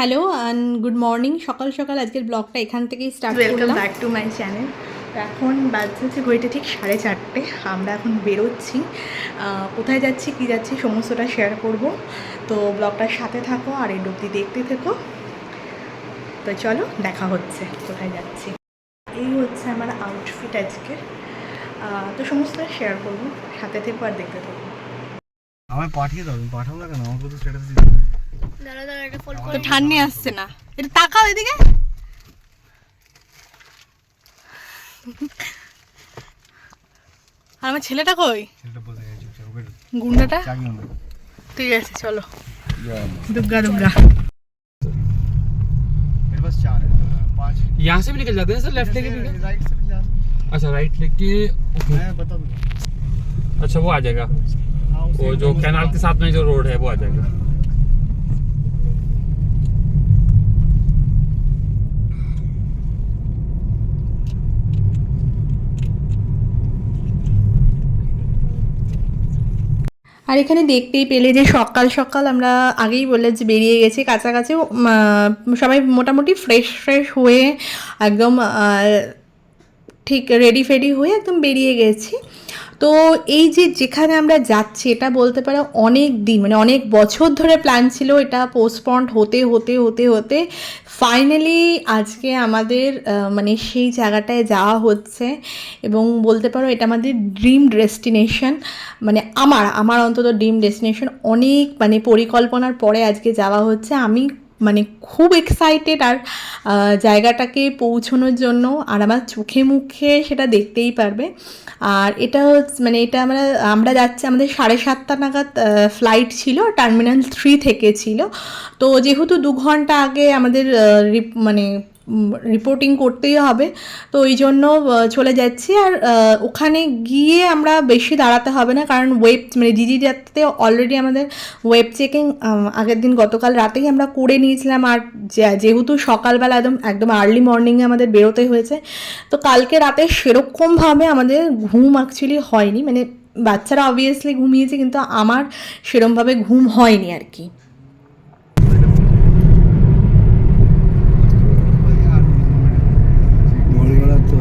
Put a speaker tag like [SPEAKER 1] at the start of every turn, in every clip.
[SPEAKER 1] Hello and good morning. সকাল সকাল আজকের ব্লগটা এখান থেকেই স্টার্ট করলাম।
[SPEAKER 2] Welcome back to my channel. এখন বাজছে ঘড়িতে ঠিক 4:30। আমরা এখন বেরোচ্ছি, কোথায় যাচ্ছি কী যাচ্ছি সমস্তটা শেয়ার করব। তো ব্লগটার সাথে থাকো আর এই অবধি দেখতে থেকো। তো চলো দেখা হচ্ছে কোথায় যাচ্ছি। এই হচ্ছে আমার আউটফিট আজকে, তো সমস্তটা শেয়ার করবো, সাথে থেকো আর দেখতে থেকো।
[SPEAKER 3] আমায় পাঠিয়ে দাও, তুমি পাঠাও না কেন? আমাকে তো স্ট্যাটাস দিই।
[SPEAKER 2] তো ঠান্ডি আসছে না, এটা তাকাও এদিকে। আর আমার ছেলেটা কই?
[SPEAKER 3] ছেলেটা বসে গেছে চুপচাপ, ওকে
[SPEAKER 2] গুন্ডাটা
[SPEAKER 3] চাগিও না।
[SPEAKER 2] ঠিক আছে চলো, দুগ্গা দুগ্গা।
[SPEAKER 3] मेरे पास 4 है, 5
[SPEAKER 4] यहाँ से भी निकल जाते हैं सर, लेफ्ट लेके भी क्या?
[SPEAKER 3] राइट से भी जा सकते
[SPEAKER 4] अच्छा राइट लेके
[SPEAKER 3] हैं। मैं बता दूंगा।
[SPEAKER 4] अच्छा वो आ जाएगा,
[SPEAKER 3] हाँ, उसी
[SPEAKER 4] वो जो
[SPEAKER 3] एकदम
[SPEAKER 4] कैनाल के साथ में जो रोड है वो आ जाएगा।
[SPEAKER 1] আর এখানে দেখতেই পেলে যে সকাল সকাল আমরা আগেই বললে যে বেরিয়ে গেছি, কাছাকাছি সবাই মোটামুটি ফ্রেশ ফ্রেশ হয়ে একদম ঠিক রেডি ফেডি হয়ে একদম বেরিয়ে গেছি। তো এই যে যেখানে আমরা যাচ্ছি এটা বলতে পারো অনেক দিন মানে অনেক বছর ধরে প্ল্যান ছিল, এটা পোস্টপন্ড হতে হতে হতে হতে ফাইনালি আজকে আমাদের মানে সেই জায়গাটায় যাওয়া হচ্ছে। এবং বলতে পারো এটা আমাদের ড্রিম ডেস্টিনেশন, মানে আমার অন্তত ড্রিম ডেস্টিনেশন। অনেক মানে পরিকল্পনার পরে আজকে যাওয়া হচ্ছে। আমি মানে খুব এক্সাইটেড আর জায়গাটাকে পৌঁছানোর জন্য, আর আমার চোখে মুখে সেটা দেখতেই পারবে। আর এটা হচ্ছে মানে এটা আমরা যাচ্ছি, আমাদের 7:30 নাগাদ ফ্লাইট ছিল, টার্মিনাল 3 থেকে ছিল। তো যেহেতু 2 ঘন্টা আগে আমাদের মানে রিপোর্টিং করতেই হবে, তো ওই জন্য চলে যাচ্ছি। আর ওখানে গিয়ে আমরা বেশি দাঁড়াতে হবে না, কারণ মানে জিজি যাতে অলরেডি আমাদের ওয়েব চেকিং আগের দিন গতকাল রাতেই আমরা করে নিয়েছিলাম। আর যেহেতু সকালবেলা একদম আর্লি মর্নিংয়ে আমাদের বেরোতে হয়েছে, তো কালকে রাতে সেরকমভাবে আমাদের ঘুম অ্যাকচুয়ালি হয়নি। মানে বাচ্চারা অবভিয়াসলি ঘুমিয়েছে, কিন্তু আমার সেরকমভাবে ঘুম হয়নি আর কি।
[SPEAKER 3] ভোরবেলা তো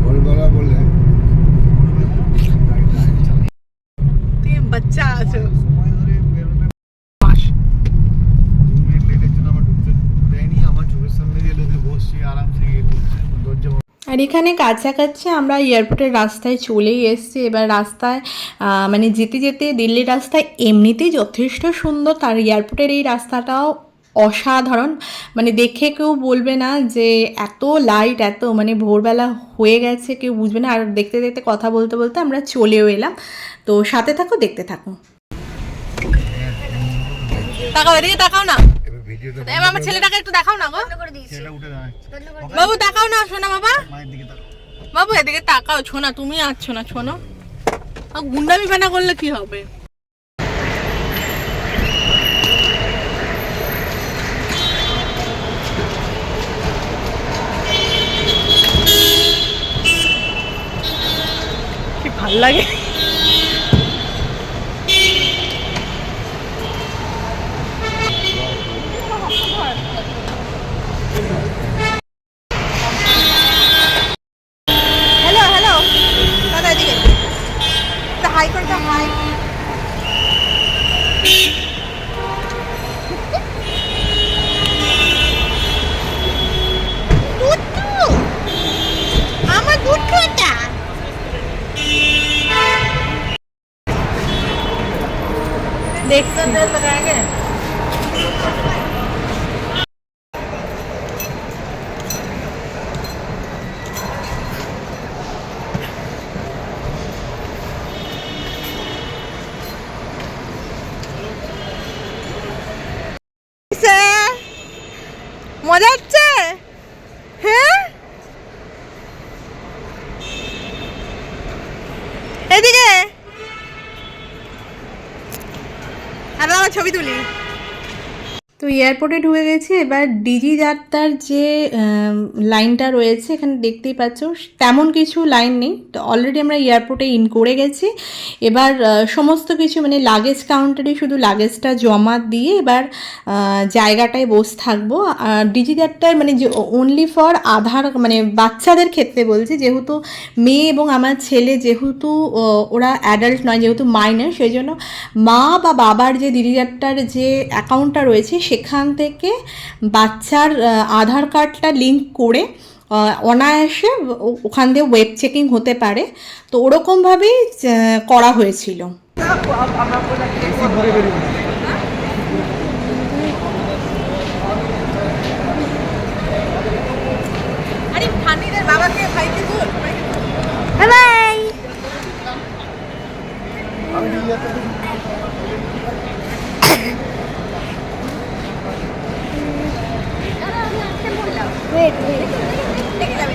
[SPEAKER 3] ভোরবেলা বলে
[SPEAKER 2] তুমি বাচ্চা আছো।
[SPEAKER 3] সময় ধরে বেরোলে 2 মিনিট লেটের জন্য আমার ঢুকতে দেয়নি। আমার চোখের সামনে দিয়ে লোকে বসছে আরামসে গিয়ে ঢুকছে দরজা।
[SPEAKER 1] আর এখানে কাছাকাছি আমরা এয়ারপোর্টের রাস্তায় চলেই এসেছি। এবার রাস্তায় মানে যেতে যেতে দিল্লির রাস্তায় এমনিতেই যথেষ্ট সুন্দর, তার এয়ারপোর্টের এই রাস্তাটাও অসাধারণ। মানে দেখে কেউ বলবে না যে এত লাইট, এত মানে ভোরবেলা হয়ে গেছে কেউ বুঝবে না। আর দেখতে দেখতে কথা বলতে বলতে আমরা চলেও এলাম। তো সাথে থাকো, দেখতে থাকো।
[SPEAKER 2] তাকাও এদিকে, তাকাও না।
[SPEAKER 3] এবার ভিডিওটা
[SPEAKER 2] আমার ছেলেটাকে একটু দেখাও না গো।
[SPEAKER 3] ছেলেটা উঠে দাঁড়াচ্ছে।
[SPEAKER 2] বাবু তাকাও না, শোনা বাবা।
[SPEAKER 3] মায়ের দিকে তাকাও।
[SPEAKER 2] বাবু এদিকে তাকাও, ছোনা তুমি আছো না, শোনো। গুন্ডামি ফানা করলে কি হবে? কি ভাল লাগে। হ্যালো হ্যালো দাদা, এদিকে হাই করে দাও, হাই। আমার দুধটা দেখতে আগে। মজা হচ্ছে? হ্যাঁ এদিকে আর আমার ছবি তুলি।
[SPEAKER 1] তো এয়ারপোর্টে ঢুকে গেছি। এবার ডিজি যাত্রার যে লাইনটা রয়েছে এখানে দেখতেই পাচ্ছ, তেমন কিছু লাইন নেই। তো অলরেডি আমরা এয়ারপোর্টে ইন করে গেছি। এবার সমস্ত কিছু মানে লাগেজ কাউন্টারে শুধু লাগেজটা জমা দিয়ে এবার জায়গাটায় বসে থাকবো। ডিজি যাত্রার মানে যে অনলি ফর আধার মানে বাচ্চাদের ক্ষেত্রে বলছি, যেহেতু মেয়ে এবং আমার ছেলে যেহেতু ওরা অ্যাডাল্ট নয়, যেহেতু মাইনর, সেই জন্য মা বা বাবার যে ডিজি যাত্রার যে অ্যাকাউন্টটা রয়েছে সেখান থেকে বাচ্চার আধার কার্ডটা লিঙ্ক করে অনায়াসে ওখান দিয়ে ওয়েব চেকিং হতে পারে। তো ওরকমভাবেই করা হয়েছিল।
[SPEAKER 2] আরে ফানিদের বাবাকে ভাইকে বল।
[SPEAKER 1] বাই।
[SPEAKER 2] লেগে যাবে।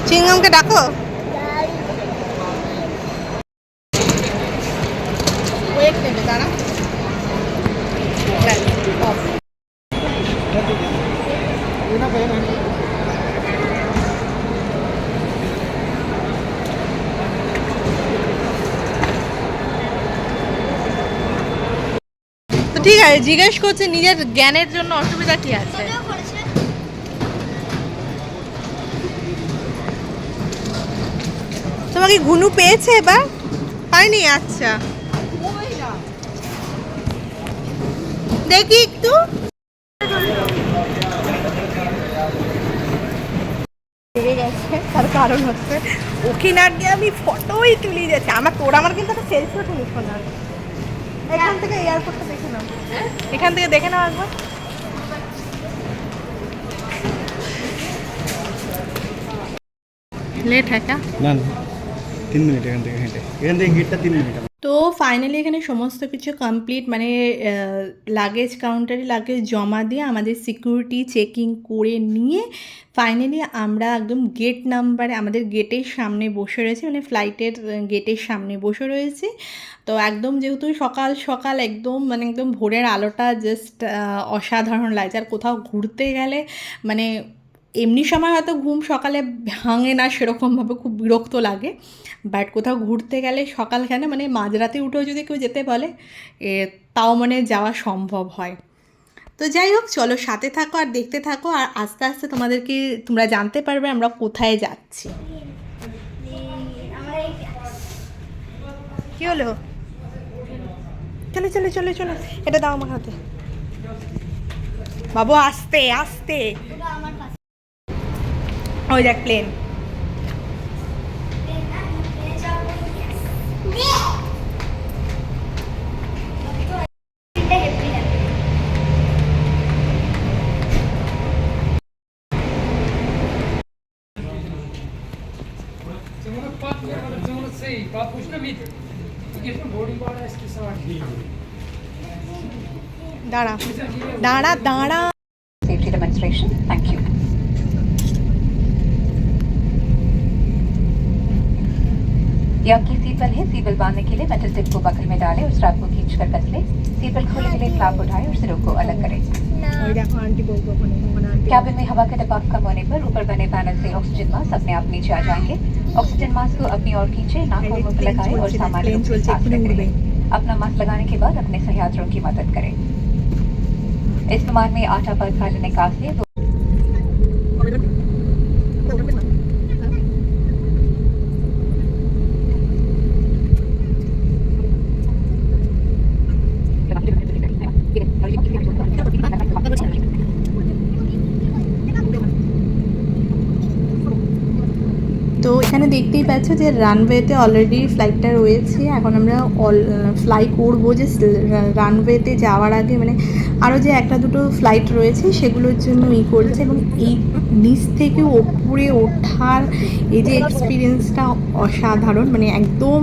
[SPEAKER 1] চিংগামকে ডাকো।
[SPEAKER 2] ওয়েট নেবে দাঁড়া।
[SPEAKER 1] তো ঠিক আছে, জিজ্ঞেস করছে নিজের জ্ঞানের জন্য অসুবিধা কি আছে। তোমাকে ঘুনু পেয়েছে এবার? পাইনি? আচ্ছা দেখি একটু।
[SPEAKER 2] তার কারণ হচ্ছে ওকে না গিয়ে আমি ফটোই তুলি যাচ্ছি। আমার কিন্তু একটা সেলফিও তুলিস না। এখান থেকে এয়ারপোর্টটা দেখে নাও, এখান থেকে দেখে নাও একবার।
[SPEAKER 1] লেট হ্যাঁ কা
[SPEAKER 3] না 3 মিনিট এখান থেকে হেঁটে, এখান থেকে গেটটা 3 মিনিট।
[SPEAKER 1] তো ফাইনালি এখানে সমস্ত কিছু কমপ্লিট, মানে লাগেজ কাউন্টারে লাগেজ জমা দিয়ে আমাদের সিকিউরিটি চেকিং করে নিয়ে ফাইনালি আমরা একদম গেট নাম্বারে আমাদের গেটের সামনে বসে রয়েছি, মানে ফ্লাইটের গেটের সামনে বসে রয়েছি। তো একদম যেহেতু সকাল সকাল একদম মানে একদম ভোরের আলোটা জাস্ট অসাধারণ লাগছে। আর কোথাও ঘুরতে গেলে মানে এমনি সময় হয়তো ঘুম সকালে ভাঙে না সেরকমভাবে, খুব বিরক্ত লাগে, বাট কোথাও ঘুরতে গেলে সকালখানে মানে মাঝরাতে উঠেও যদি কেউ যেতে বলে তাও মানে যাওয়া সম্ভব হয়। তো যাই হোক, চলো সাথে থাকো আর দেখতে থাকো, আর আস্তে আস্তে তোমরা জানতে পারবে আমরা কোথায় যাচ্ছি।
[SPEAKER 2] কি হলো? চলো চলো চলো চলো, এটা দাও আমার হাতে। বাবু আস্তে আস্তে, ওই দেখ প্লেন। দাঁড়া দাঁড়া দাঁড়া।
[SPEAKER 5] Safety demonstration. Thank you. ये आपकी सीट बेल्ट है। सीट बेल्ट बांधने के लिए मेटल टिप को बकल में डालें और स्ट्रैप को खींचकर कस लें। सीट बेल्ट खोलने के लिए फ्लैप उठाएं और सिरों को अलग करें।
[SPEAKER 2] ওই দেখো আন্টি বলবো ওখানে, ওখানে আন্টি।
[SPEAKER 5] कैबिन में हवा का दबाव कम होने पर ऊपर बने पैनल से ऑक्सीजन मास्क अपने आप नीचे आ जाएंगे। ऑक्सीजन मास्क को अपनी ओर खींचे, नाक और मुंह पर लगाएं और सामान्य रूप से सांस लेते रहें। अपना मास्क लगाने के बाद अपने सहयात्रियों की मदद करें। इस विमान में 8 आपातकालीन निकास है।
[SPEAKER 1] তো এখানে এখানে দেখতেই পাচ্ছ যে রানওয়েতে অলরেডি ফ্লাইটটা রয়েছে। এখন আমরা ফ্লাই করবো যে রানওয়েতে যাওয়ার আগে মানে আরও যে একটা দুটো ফ্লাইট রয়েছে সেগুলোর জন্য করছে। এবং এই নিচ থেকে ওপরে ওঠার এই যে এক্সপিরিয়েন্সটা অসাধারণ, মানে একদম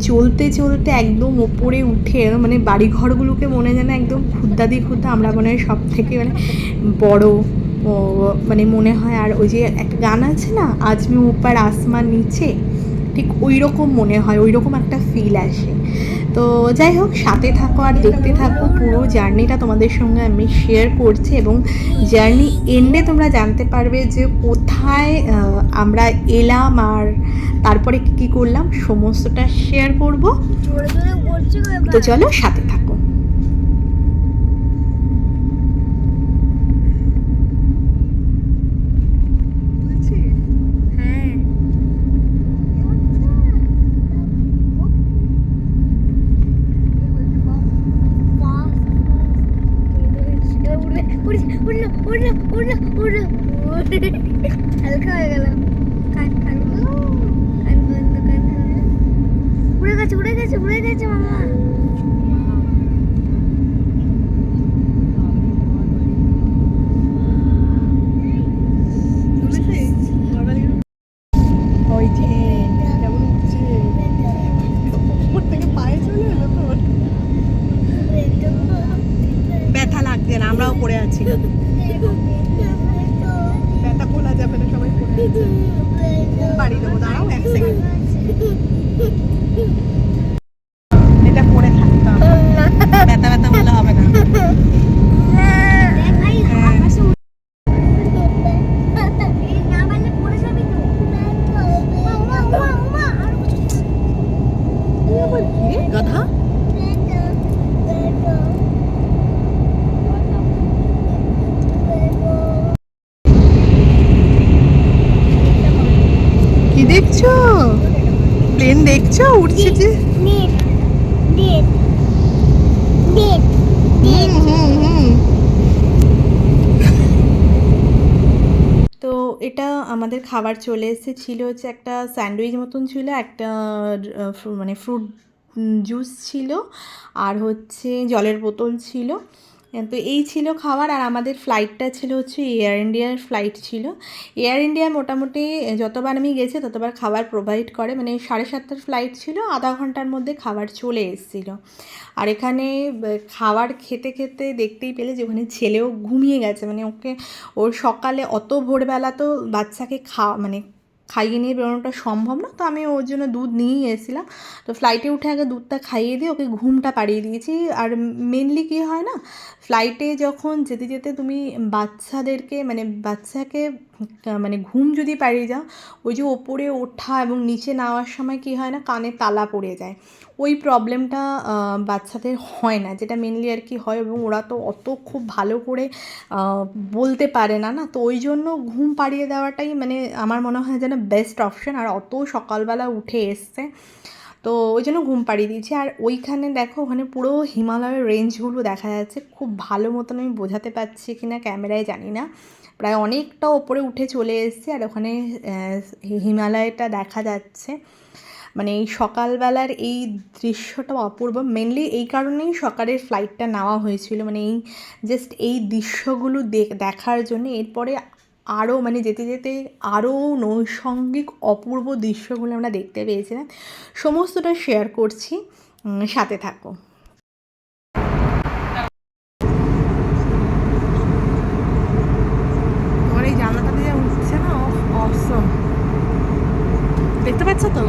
[SPEAKER 1] চলতে চলতে একদম ওপরে উঠে মানে বাড়িঘরগুলোকে মনে যেন একদম খুদ্দাদি খুদ্দা, আমরা মনে হয় সব থেকে মানে বড় মানে মনে হয়। আর ওই যে একটা গান আছে না, আজ মে উপর আসমান নিচে, ঠিক ওই রকম মনে হয়, ওই রকম একটা ফিল আসে। তো যাই হোক, সাথে থাকো আর দেখতে থাকো, পুরো জার্নিটা তোমাদের সঙ্গে আমি শেয়ার করছি। এবং জার্নি এন্ডে তোমরা জানতে পারবে যে কোথায় আমরা এলাম আর তারপরে কী করলাম, সমস্তটা শেয়ার করব। তো চলো সাথে থাকো।
[SPEAKER 6] হালকা হয়ে গেল, উড়ে গেছে উড়ে গেছে উড়ে গেছে মামা।
[SPEAKER 2] ওই যে কেমন হচ্ছে, ওপর থেকে পায়ে চলে এলো তোর। ব্যথা লাগছে না, আমরাও পড়ে আছি, ব্যথা খোলা যাবে না, সবাই পড়ে আছে। বাড়ি দেবো, দাঁড়াও এক সেকেন্ড, এটা পরে থাকতাম, ব্যথা ব্যথা বললে হবে না। গাধা কি দেখছো? প্লেন দেখছো উঠছে যে?
[SPEAKER 1] তো এটা আমাদের খাবার চলে এসেছিল, হচ্ছে একটা স্যান্ডউইচ মতন ছিল, একটা মানে ফ্রুট জুস ছিল, আর হচ্ছে জলের বোতল ছিল। তো এই ছিল খাবার। আর আমাদের ফ্লাইটটা ছিল হচ্ছে এয়ার ইন্ডিয়ার ফ্লাইট ছিল। এয়ার ইন্ডিয়া মোটামুটি যতবার আমি গেছি ততবার খাবার প্রোভাইড করে, মানে 7:30টার ফ্লাইট ছিল, আধা ঘন্টার মধ্যে খাবার চলে এসেছিলো। আর এখানে খাবার খেতে খেতে দেখতেই পেলে যে ওখানে ছেলেও ঘুমিয়ে গেছে, মানে ওর সকালে অত ভোরবেলা তো বাচ্চাকে মানে খাইয়ে নিয়ে বেরোনোটা সম্ভব না। তো আমি ওর জন্য দুধ নিয়েই এসেছিলাম। তো ফ্লাইটে উঠে আগে দুধটা খাইয়ে দিয়ে ওকে ঘুমটা পাড়িয়ে দিয়েছি। আর মেনলি কী হয় না, ফ্লাইটে যখন যেতে যেতে তুমি বাচ্চাদেরকে মানে বাচ্চাকে মানে ঘুম যদি পাড়িয়ে যাও, ওই যে ওপরে ওঠা এবং নিচে নামার সময় কী হয় না, কানে তালা পড়ে যায়, ওই প্রবলেমটা বাচ্চাদের হয় না, যেটা মেনলি আর কি হয়। এবং ওরা তো অত খুব ভালো করে বলতে পারে না না, তো ওই জন্য ঘুম পাড়িয়ে দেওয়াটাই মানে আমার মনে হয় যেন বেস্ট অপশন। আর অত সকালবেলা উঠে এসছে, তো ওই জন্য ঘুম পাড়িয়ে দিয়েছি। আর ওইখানে দেখো, ওখানে পুরো হিমালয়ের রেঞ্জগুলো দেখা যাচ্ছে, খুব ভালো মতন আমি বোঝাতে পারছি কি না ক্যামেরায় জানি না, প্রায় অনেকটা ওপরে উঠে চলে এসেছে। আর ওখানে হিমালয়টা দেখা যাচ্ছে, মানে এই সকালবেলার এই দৃশ্যটা অপূর্ব। মেনলি এই কারণেই সকালের ফ্লাইটটা নেওয়া হয়েছিল, মানে এই জাস্ট এই দৃশ্যগুলো দেখার জন্য। এরপরে আরও মানে যেতে যেতে আরও নৈসর্গিক অপূর্ব দৃশ্যগুলো আমরা দেখতে পেয়েছিলাম, সমস্তটা শেয়ার করছি, সাথে থাকো।
[SPEAKER 2] তোমার এই জানলাটা দিয়ে উঠছে না, অসম, দেখতে পাচ্ছ তো?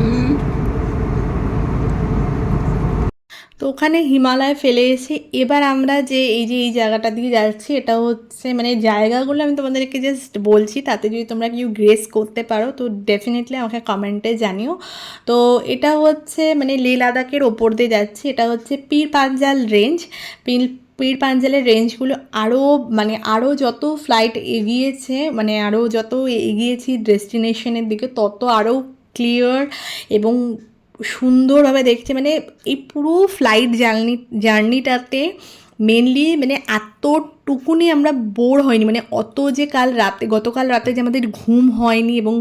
[SPEAKER 1] তো ওখানে হিমালয় ফেলে এসে এবার আমরা যে এই জায়গাটা দিয়ে যাচ্ছি, এটা হচ্ছে মানে জায়গাগুলো আমি তোমাদেরকে জাস্ট বলছি, তাতে যদি তোমরা কেউ গেস করতে পারো তো ডেফিনেটলি আমাকে কমেন্টে জানিও। তো এটা হচ্ছে মানে লে লাদাখের ওপর দিয়ে যাচ্ছি, এটা হচ্ছে পীর পাঞ্জাল রেঞ্জ। পীর পাঞ্জালের রেঞ্জগুলো আরও যত ফ্লাইট এগিয়েছে, মানে আরও যত এগিয়েছি ডেস্টিনেশনের দিকে, তত আরও ক্লিয়ার এবং সুন্দরভাবে দেখছে। মানে এই পুরো ফ্লাইট জার্নিটাতে মেনলি মানে এতটুকুনি আমরা বোর হয়নি, মানে অত যে গতকাল রাতে যে আমাদের ঘুম হয়নি এবং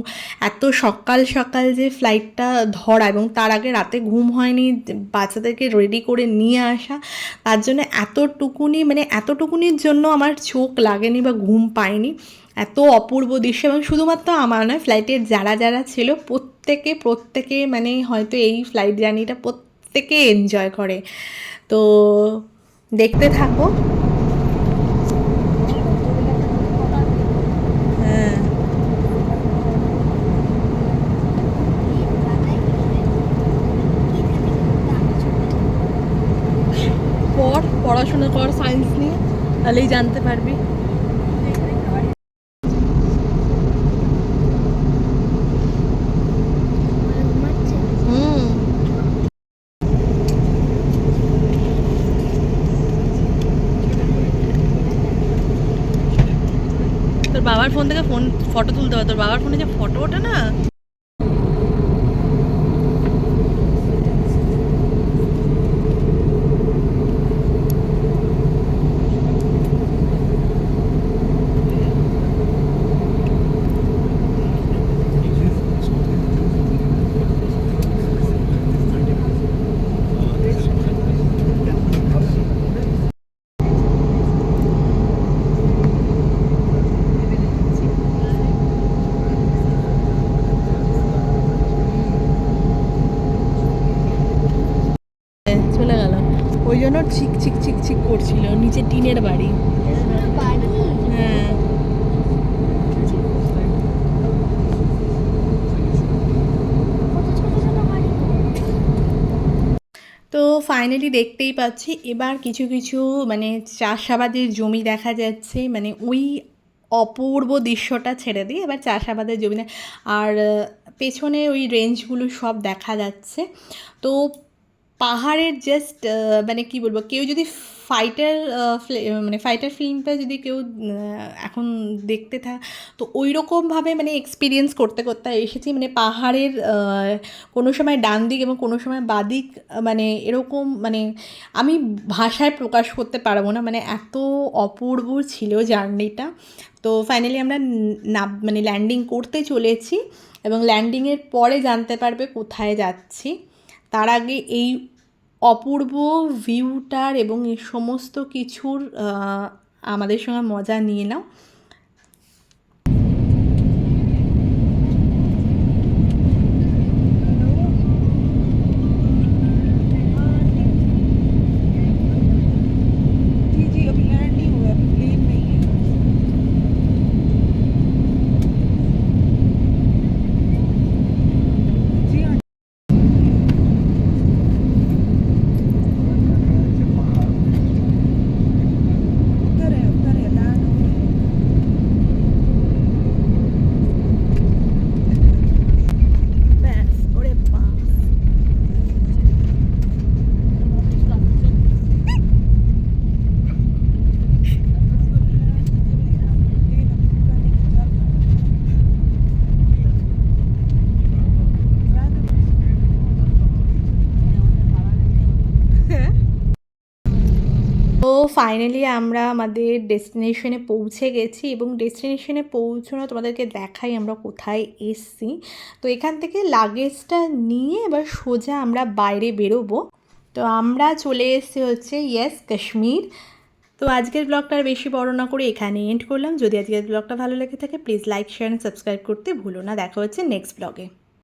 [SPEAKER 1] এত সকাল সকাল যে ফ্লাইটটা ধরা এবং তার আগে রাতে ঘুম হয়নি, বাচ্চাদেরকে রেডি করে নিয়ে আসা, তার জন্য এতটুকুনির জন্য আমার চোখ লাগেনি বা ঘুম পায়নি। এত অপূর্ব দৃশ্য, এবং শুধুমাত্র আমার নয়, ফ্লাইটের যারা ছিল প্রত্যেকে মানে হয়তো এই ফ্লাইট জার্নিটা প্রত্যেকে এনজয় করে। তো দেখতে থাকো। হ্যাঁ, পড়াশোনা কর সায়েন্স নিয়ে, তাহলেই জানতে পারবি। হুম, তোর বাবার ফোন থেকে ফটো তুলতে হবে, তোর বাবার ফোনে যে ফটো ওঠে না। চলে গেল, ওই জন্য চিক করছিল, নিচে টিনের বাড়ি। হ্যাঁ, তো ফাইনালি দেখতেই পাচ্ছি এবার কিছু মানে চাষাবাদের জমি দেখা যাচ্ছে, মানে ওই অপূর্ব দৃশ্যটা ছেড়ে দিয়ে এবার চাষাবাদের জমি আর পেছনে ওই রেঞ্জগুলো সব দেখা যাচ্ছে। তো পাহাড়ের জাস্ট মানে কি বলবো, কেউ যদি ফাইটার ফিল্মটা যদি কেউ এখন দেখতে তো ওই রকমভাবে মানে এক্সপিরিয়েন্স করতে এসেছি, মানে পাহাড়ের কোনো সময় ডান দিক এবং কোনো সময় বাদিক, মানে এরকম মানে আমি ভাষায় প্রকাশ করতে পারবো না, মানে এত অপূর্ব ছিল জার্নিটা। তো ফাইনালি আমরা মানে ল্যান্ডিং করতে চলেছি এবং ল্যান্ডিংয়ের পরে জানতে পারবে কোথায় যাচ্ছি। তার আগে এই অপূর্ব ভিউটার এবং এই সমস্ত কিছুর আমাদের সঙ্গে মজা নিয়ে নাও। তো ফাইনালি আমরা আমাদের ডেস্টিনেশনে পৌঁছে গেছি এবং ডেস্টিনেশনে পৌঁছানো তোমাদেরকে দেখাই আমরা কোথায় এসছি। তো এখান থেকে লাগেজটা নিয়ে এবার সোজা আমরা বাইরে বেরোবো। তো আমরা চলে এসেছি হচ্ছে কাশ্মীর। তো আজকের ব্লগটা আর বেশি বড় না করে এখানে এন্ড করলাম। যদি আজকের ব্লগটা ভালো লেগে থাকে প্লিজ লাইক শেয়ার সাবস্ক্রাইব করতে ভুলো না। দেখা হচ্ছে নেক্সট ব্লগে।